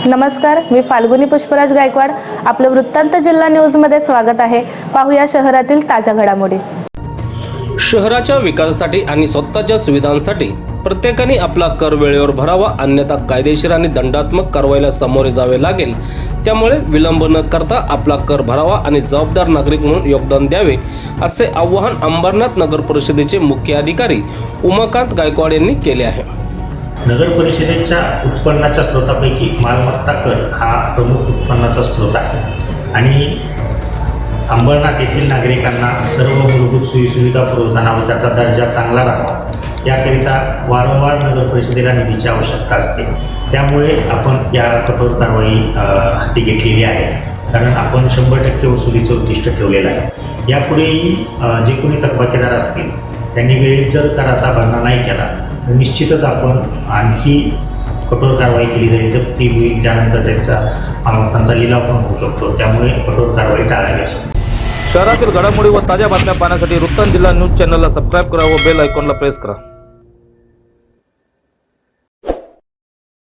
नमस्कार, मी फाल्गुनी पुष्पराज गायकवाड. आपलं वृत्तांत जिल्हा न्यूजमध्ये स्वागत आहे. पाहूया शहरातील ताज्या घडामोडी. शहराच्या विकासासाठी आणि स्वतःच्या सुविधांसाठी प्रत्येकाने आपला कर वेळेवर भरावा, अन्यथा कायदेशीर आणि दंडात्मक कारवाईला सामोरे जावे लागेल. त्यामुळे विलंब न करता आपला कर भरावा आणि जबाबदार नागरिक म्हणून योगदान द्यावे, असे आवाहन अंबरनाथ नगर परिषदेचे मुख्य अधिकारी उमाकांत गायकवाड यांनी केले आहे. नगर परिषदेच्या उत्पन्नाच्या स्रोतापैकी मालमत्ता कर हा प्रमुख उत्पन्नाचा स्रोत आहे आणि अंबरनाथ येथील नागरिकांना सर्व मूलभूत सोयीसुविधा पुरवताना व त्याचा दर्जा चांगला राहावा याकरिता वारंवार नगर परिषदेला निधीची आवश्यकता असते. त्यामुळे आपण या कठोर कारवाई हाती घेतलेली आहे, कारण आपण 100% वसुलीचं उद्दिष्ट ठेवलेलं आहे. यापुढेही जे कोणी थकबाकीदार असतील त्यांनी वेळेत जर कराचा भरणा नाही केला तर निश्चितच आपण आणखी कठोर कारवाई केली जाईल, जप्ती होईल, त्यानंतर त्यांचा मालमत्तांचा लिलाव पण होऊ शकतो. त्यामुळे कठोर कारवाई टाळावी. शहरातील घडामोडी व ताज्या बातम्या पाहण्यासाठी वृत्तांत जिल्हा न्यूज चॅनलला सबस्क्राईब करा व बेल आयकॉनला प्रेस करा.